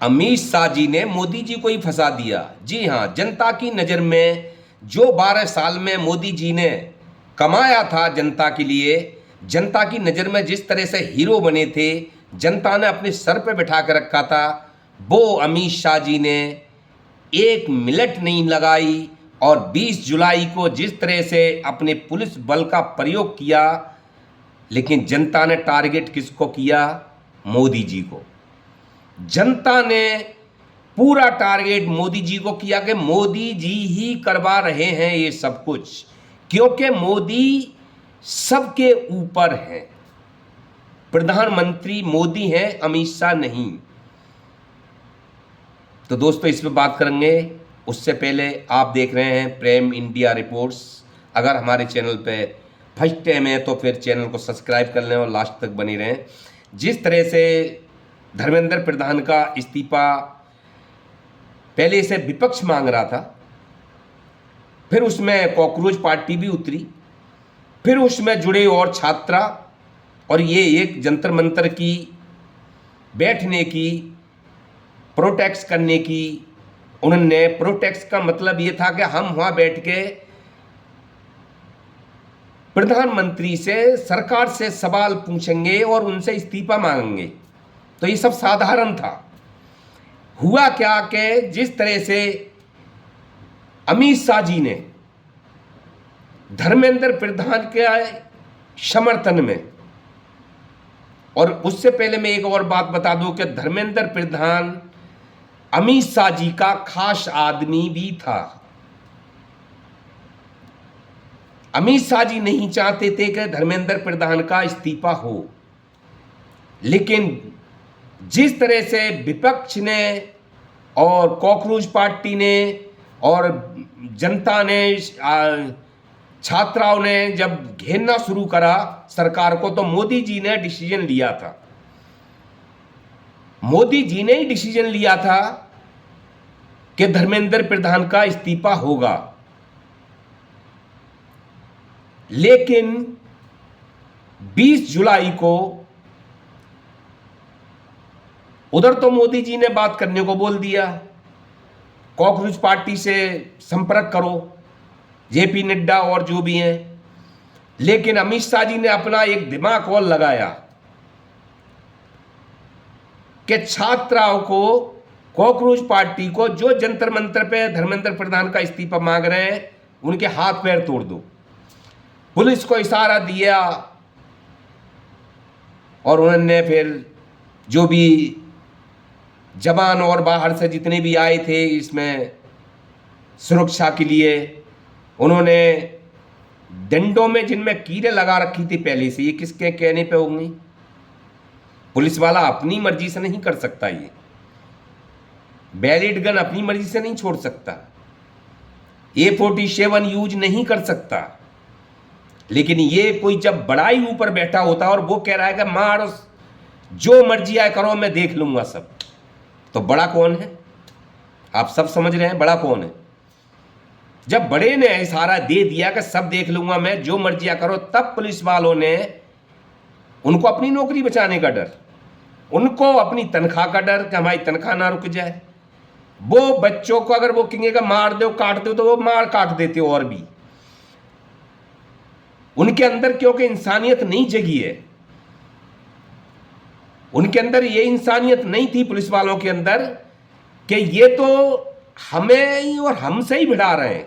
अमित शाह जी ने मोदी जी को ही फंसा दिया। जी हाँ, जनता की नज़र में जो 12 साल में मोदी जी ने कमाया था जनता के लिए, जनता की नज़र में जिस तरह से हीरो बने थे, जनता ने अपने सर पे बिठा कर रखा था, वो अमित शाह जी ने 1 मिनट नहीं लगाई। और 20 जुलाई को जिस तरह से अपने पुलिस बल का प्रयोग किया, लेकिन जनता ने टारगेट किसको किया? मोदी जी को। जनता ने पूरा टारगेट मोदी जी को किया कि मोदी जी ही करवा रहे हैं ये सब कुछ, क्योंकि मोदी सबके ऊपर हैं। प्रधानमंत्री मोदी हैं, अमित शाह नहीं। तो दोस्तों, इस पर बात करेंगे। उससे पहले आप देख रहे हैं प्राइम इंडिया रिपोर्ट्स। अगर हमारे चैनल पे फर्स्ट टाइम है तो फिर चैनल को सब्सक्राइब कर लें और लास्ट तक बने रहें। जिस तरह से धर्मेंद्र प्रधान का इस्तीफा पहले से विपक्ष मांग रहा था, फिर उसमें कॉकरोच पार्टी भी उतरी, फिर उसमें जुड़े और छात्रा, और ये एक जंतर मंतर की बैठने की, प्रोटेक्ट करने की। उन्होंने प्रोटेक्ट का मतलब ये था कि हम वहाँ बैठ के प्रधानमंत्री से, सरकार से सवाल पूछेंगे और उनसे इस्तीफा मांगेंगे। तो ये सब साधारण था। हुआ क्या कि जिस तरह से अमित शाह जी ने धर्मेंद्र प्रधान के समर्थन में, और उससे पहले मैं एक और बात बता दूं कि धर्मेंद्र प्रधान अमित शाह जी का खास आदमी भी था। अमित शाह जी नहीं चाहते थे कि धर्मेंद्र प्रधान का इस्तीफा हो, लेकिन जिस तरह से विपक्ष ने और कॉकरोच पार्टी ने और जनता ने, छात्राओं ने जब घेरना शुरू करा सरकार को, तो मोदी जी ने डिसीजन लिया था। मोदी जी ने ही डिसीजन लिया था कि धर्मेंद्र प्रधान का इस्तीफा होगा। लेकिन 20 जुलाई को उधर तो मोदी जी ने बात करने को बोल दिया, कॉकरोच पार्टी से संपर्क करो, जेपी नड्डा और जो भी हैं। लेकिन अमित शाह जी ने अपना एक दिमाग और लगाया कि छात्राओं को, कॉकरोच पार्टी को, जो जंतर मंतर पे धर्मेंद्र प्रधान का इस्तीफा मांग रहे हैं, उनके हाथ पैर तोड़ दो। पुलिस को इशारा दिया और उन्होंने फिर जो भी जवान और बाहर से जितने भी आए थे इसमें सुरक्षा के लिए, उन्होंने डंडों में जिनमें कीड़े लगा रखी थी पहले से, ये किसके कहने पे होंगी? पुलिस वाला अपनी मर्जी से नहीं कर सकता, ये बैलेट गन अपनी मर्जी से नहीं छोड़ सकता, A47 यूज नहीं कर सकता। लेकिन ये कोई जब बड़ा ही ऊपर बैठा होता और वो कह रहा है कि मार, जो मर्जी आए करो, मैं देख लूंगा सब, तो बड़ा कौन है? आप सब समझ रहे हैं बड़ा कौन है? जब बड़े ने इशारा दे दिया कि सब देख लूंगा मैं, जो मर्जी करो, तब पुलिस वालों ने, उनको अपनी नौकरी बचाने का डर, उनको अपनी तनख्वाह का डर कि हमारी तनख्वाह ना रुक जाए, वो बच्चों को अगर वो कहेंगे कि मार दो काट दो, तो वो मार काट देते और भी। उनके अंदर क्योंकि इंसानियत नहीं जगी है, उनके अंदर ये इंसानियत नहीं थी पुलिस वालों के अंदर कि ये तो हमें ही और हमसे ही भिड़ा रहे हैं,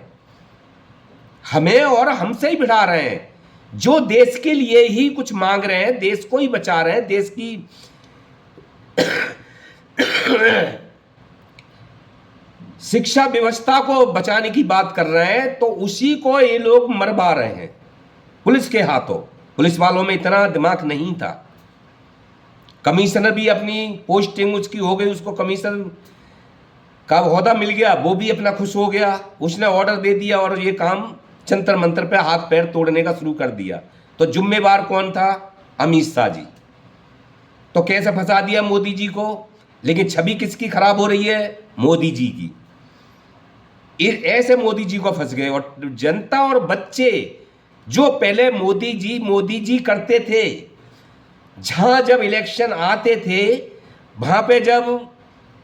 हमें और हमसे ही भिड़ा रहे हैं, जो देश के लिए ही कुछ मांग रहे हैं, देश को ही बचा रहे हैं, देश की शिक्षा व्यवस्था को बचाने की बात कर रहे हैं, तो उसी को ये लोग मरवा रहे हैं पुलिस के हाथों। पुलिस वालों में इतना दिमाग नहीं था। कमिश्नर भी अपनी पोस्टिंग उसकी हो गई, उसको कमिश्नर का ओहदा मिल गया, वो भी अपना खुश हो गया, उसने ऑर्डर दे दिया और ये काम जंतर मंतर पे हाथ पैर तोड़ने का शुरू कर दिया। तो जिम्मेवार कौन था? अमित शाह जी। तो कैसे फंसा दिया मोदी जी को? लेकिन छवि किसकी खराब हो रही है? मोदी जी की। ऐसे मोदी जी को फंस गए। और जनता और बच्चे जो पहले मोदी जी करते थे, जहां जब इलेक्शन आते थे, वहां पे जब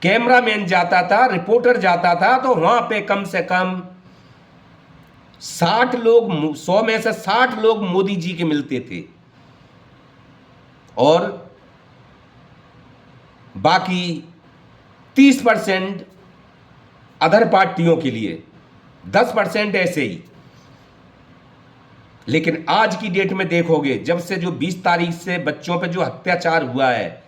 कैमरामैन जाता था, रिपोर्टर जाता था, तो वहां पे कम से कम 60 लोग, 100 में से 60 लोग मोदी जी के मिलते थे, और बाकी 30% अदर पार्टियों के लिए, 10% ऐसे ही। लेकिन आज की डेट में देखोगे, जब से जो 20 तारीख से बच्चों पे जो अत्याचार हुआ है,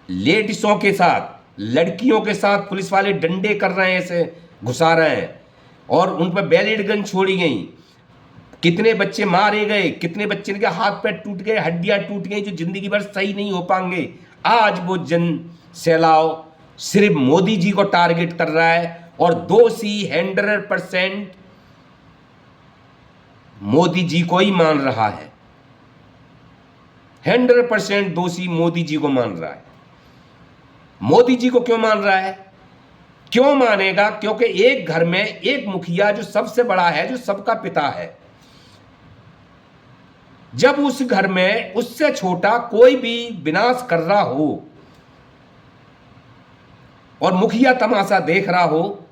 लेडीसों के साथ, लड़कियों के साथ पुलिस वाले डंडे कर रहे हैं, ऐसे घुसा रहे हैं, और उन पर बैलेट गन छोड़ी गई, कितने बच्चे मारे गए, कितने बच्चे के हाथ पैर टूट गए, हड्डियां टूट गई, जो जिंदगी भर सही नहीं हो पाएंगे। आज वो जन सैलाव सिर्फ मोदी जी को टारगेट कर रहा है, और दोषी 100% मोदी जी को ही मान रहा है। 100% दोषी मोदी जी को मान रहा है। मोदी जी को क्यों मान रहा है? क्यों मानेगा? क्योंकि एक घर में एक मुखिया जो सबसे बड़ा है, जो सबका पिता है, जब उस घर में उससे छोटा कोई भी विनाश कर रहा हो और मुखिया तमाशा देख रहा हो,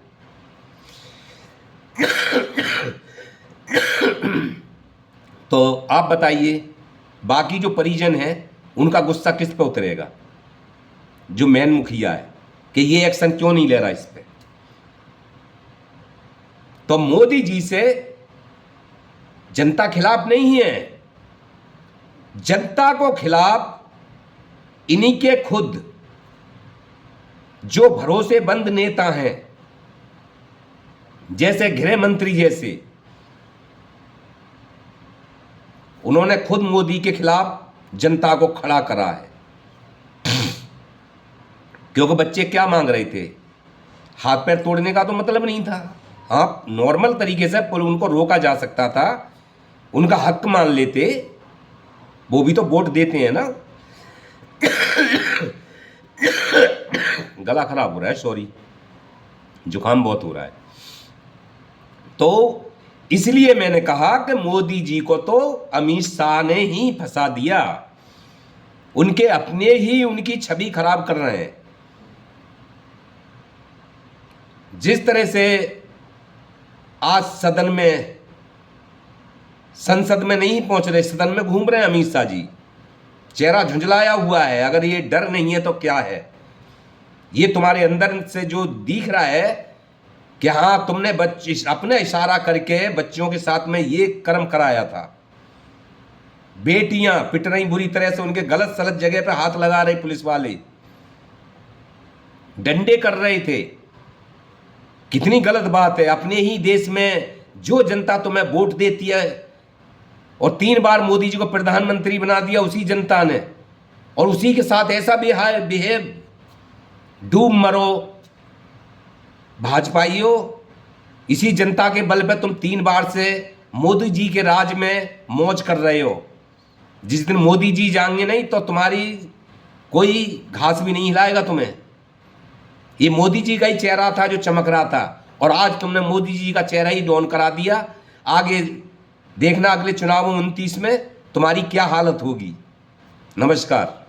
तो आप बताइए बाकी जो परिजन हैं उनका गुस्सा किस पे उतरेगा? जो मेन मुखिया है कि ये एक्शन क्यों नहीं ले रहा इस पे। तो मोदी जी से जनता खिलाफ नहीं है, जनता को खिलाफ इन्हीं के खुद जो भरोसेमंद नेता हैं, जैसे गृह मंत्री जैसे, उन्होंने खुद मोदी के खिलाफ जनता को खड़ा करा है। क्योंकि बच्चे क्या मांग रहे थे? हाथ पैर तोड़ने का तो मतलब नहीं था। हाँ, नॉर्मल तरीके से उनको रोका जा सकता था, उनका हक मान लेते, वो भी तो वोट देते हैं ना। गला खराब हो रहा है, सॉरी, जुकाम बहुत हो रहा है। तो इसलिए मैंने कहा कि मोदी जी को तो अमित शाह ने ही फंसा दिया, उनके अपने ही उनकी छवि खराब कर रहे हैं। जिस तरह से आज सदन में, संसद में नहीं पहुंच रहे, सदन में घूम रहे हैं अमित शाह जी, चेहरा झुंझलाया हुआ है। अगर ये डर नहीं है तो क्या है? ये तुम्हारे अंदर से जो दिख रहा है कि हाँ, तुमने अपने इशारा करके बच्चों के साथ में ये कर्म कराया था। बेटियां पिट रही बुरी तरह से, उनके गलत सलत जगह पे हाथ लगा रहे पुलिस वाले, डंडे कर रहे थे। कितनी गलत बात है। अपने ही देश में जो जनता तुम्हें वोट देती है, और 3 बार मोदी जी को प्रधानमंत्री बना दिया उसी जनता ने, और उसी के साथ ऐसा बिहेव, डूब मरो भाजपाइयों। इसी जनता के बल पे तुम 3 बार से मोदी जी के राज में मौज कर रहे हो। जिस दिन मोदी जी जाएंगे नहीं तो तुम्हारी कोई घास भी नहीं हिलाएगा तुम्हें। ये मोदी जी का ही चेहरा था जो चमक रहा था, और आज तुमने मोदी जी का चेहरा ही डाउन करा दिया। आगे देखना अगले चुनाव 29 में तुम्हारी क्या हालत होगी। नमस्कार।